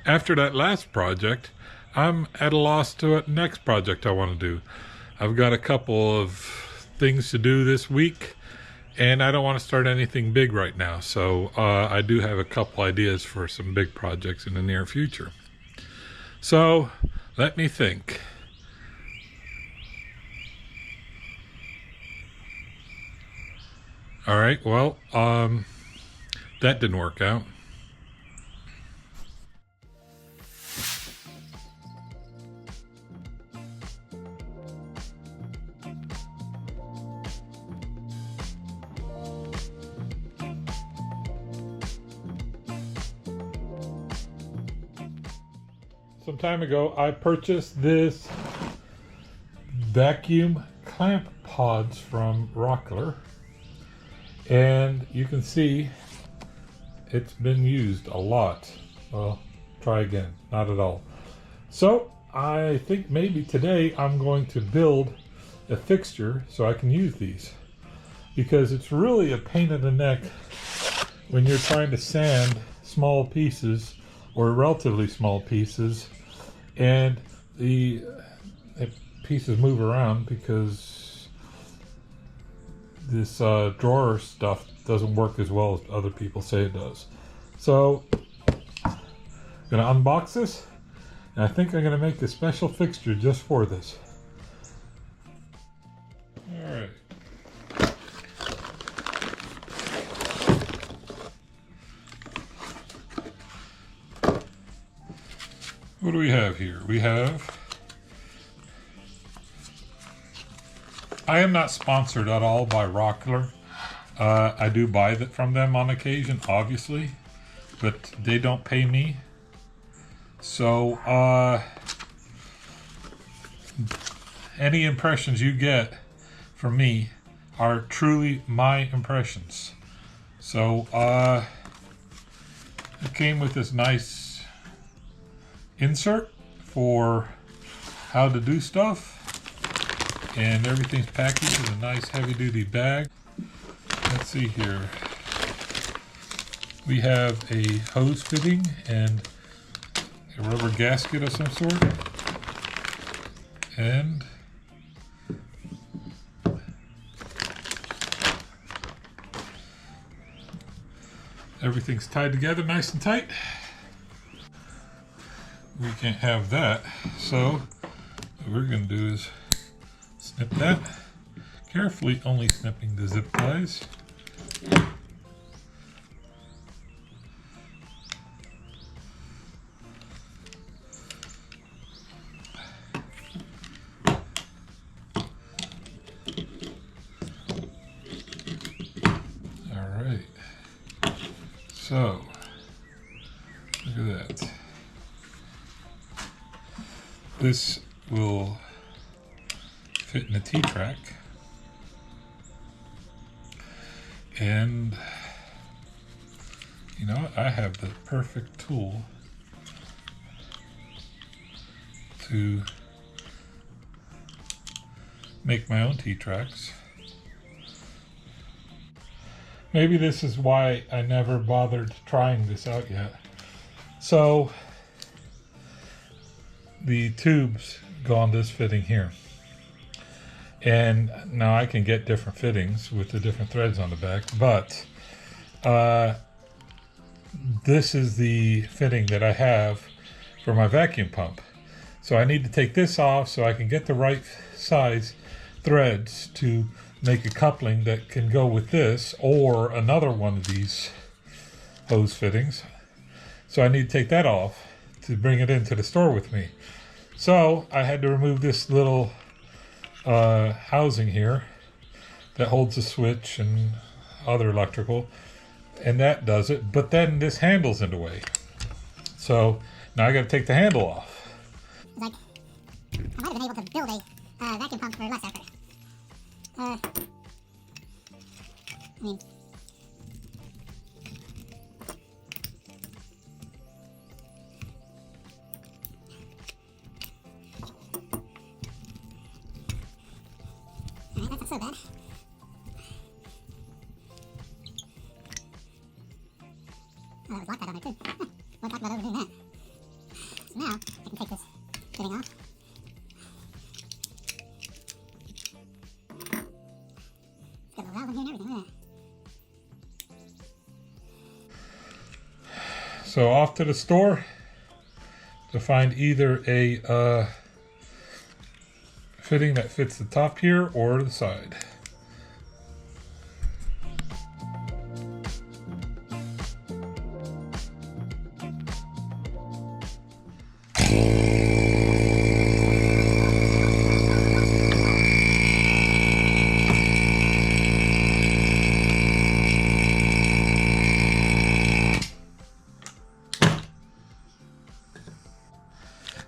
after that last project, I'm at a loss to what next project I want to do. I've got a couple of things to do this week, and I don't want to start anything big right now. So I do have a couple ideas for some big projects in the near future. So let me think. All right, well, that didn't work out. Some time ago, I purchased this vacuum clamp pods from Rockler, and you can see it's been used a lot. Well, try again, not at all. So I think maybe today I'm going to build a fixture so I can use these, because it's really a pain in the neck when you're trying to sand small pieces or relatively small pieces, and the pieces move around because this drawer stuff doesn't work as well as other people say it does. So I'm gonna unbox this, and I think I'm gonna make a special fixture just for this. All right. What do we have here? We have, I am not sponsored at all by Rockler. I do buy from them on occasion, obviously, but they don't pay me. So any impressions you get from me are truly my impressions. So it came with this nice insert for how to do stuff, and everything's packaged in a nice heavy-duty bag. Let's see here. We have a hose fitting and a rubber gasket of some sort, and everything's tied together nice and tight. We can't have that, so what we're going to do is snip that, carefully only snipping the zip ties. All right, so look at that. This will fit in a T-track, and you know what? I have the perfect tool to make my own T-tracks. Maybe this is why I never bothered trying this out yet. So the tubes go on this fitting here, and now I can get different fittings with the different threads on the back, but this is the fitting that I have for my vacuum pump. So I need to take this off so I can get the right size threads to make a coupling that can go with this or another one of these hose fittings. So I need to take that off to bring it into the store with me. So I had to remove this little housing here that holds the switch and other electrical, and that does it, but then this handle's in the way. So now I got to take the handle off. Like, I might have been able to build a vacuum pump for less effort. I mean, alright, that's not so bad. Oh, that was Loctite on there too. We'll talk about overdoing that. So now, I can take this fitting off. It's got a valve in here and everything, look at that. So off to the store to find either a fitting that fits the top here or the side.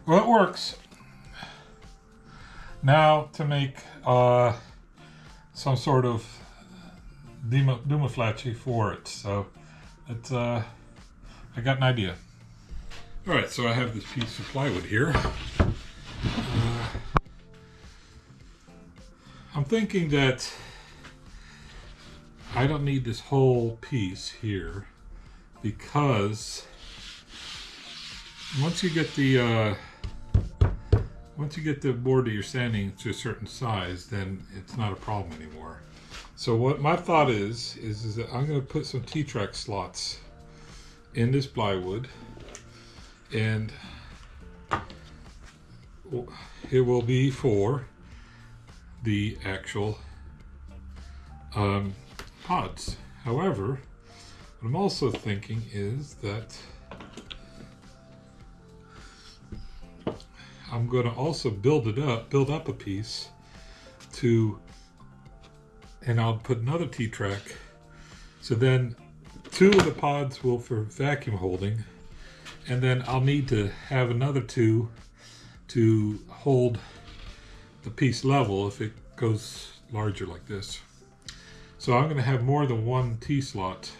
Well, it works. Now to make some sort of dumaflachi for it. So it's I got an idea. All right, so I have this piece of plywood here. I'm thinking that I don't need this whole piece here because once you get the board that you're sanding to a certain size, then it's not a problem anymore. So what my thought is that I'm going to put some T-track slots in this plywood, and it will be for the actual pods. However, what I'm also thinking is that I'm going to also build up a piece and I'll put another T-track. So then 2 of the pods will for vacuum holding, and then I'll need to have another 2 to hold the piece level if it goes larger like this. So I'm going to have more than one T-slot.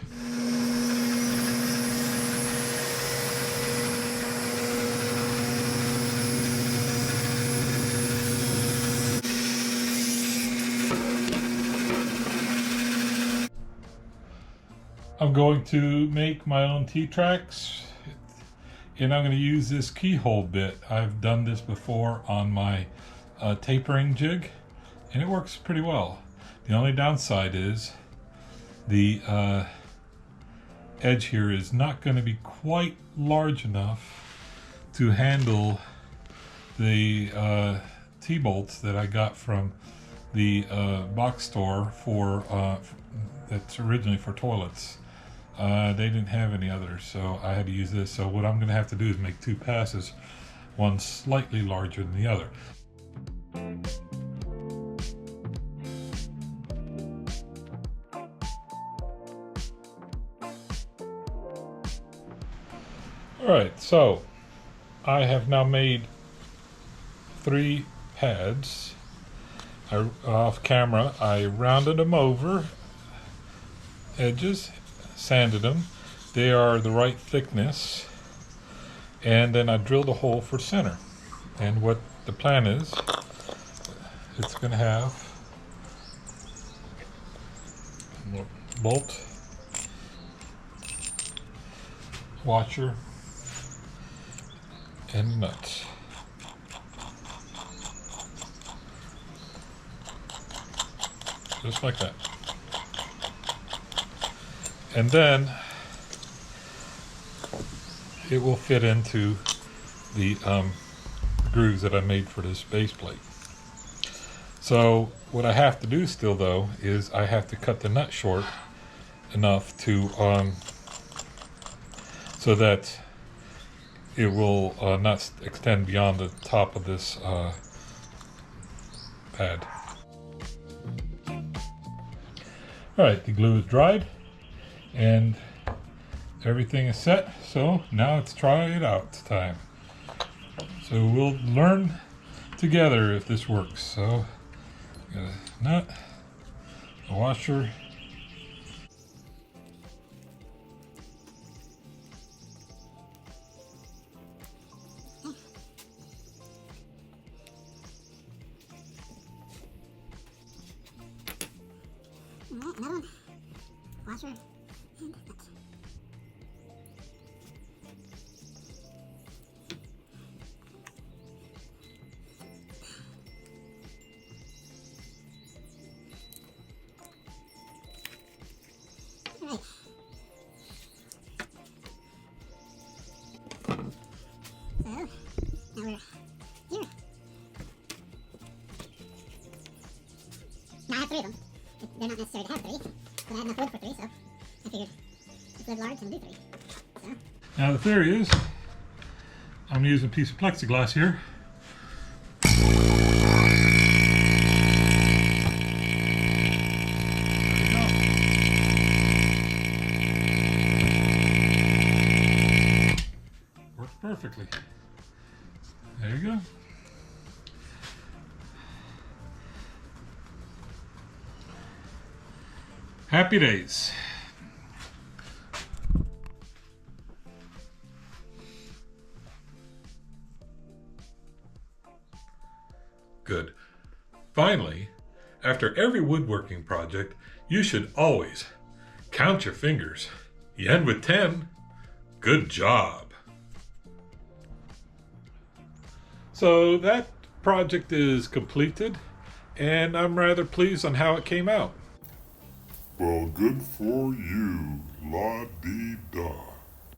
I'm going to make my own T-tracks, and I'm going to use this keyhole bit. I've done this before on my tapering jig, and it works pretty well. The only downside is the edge here is not going to be quite large enough to handle the T-bolts that I got from the box store that's originally for toilets. They didn't have any others, so I had to use this. So what I'm going to have to do is make 2 passes, one slightly larger than the other. Alright, so I have now made 3 pads. Off camera, I rounded them over, edges, sanded them. They are the right thickness, and then I drilled a hole for center. And what the plan is, it's going to have a bolt, washer, and nuts. Just like that. And then it will fit into the grooves that I made for this base plate. So what I have to do still though is I have to cut the nut short enough to so that it will not extend beyond the top of this pad. Alright, the glue is dried and everything is set, so now it's try it out time. So we'll learn together if this works. So got a nut, a washer, Alright, another one. Washer and nuts. So, now we're here. Now I have 3 of them. They're not necessary to have 3, but I had enough wood for 3, so I figured let's live large and do 3. So. Now the theory is, I'm using a piece of plexiglass here. Works perfectly. There you go. Happy days. Good. Finally, after every woodworking project, you should always count your fingers. You end with 10. Good job. So that project is completed, and I'm rather pleased on how it came out. Well, good for you, la-dee-da.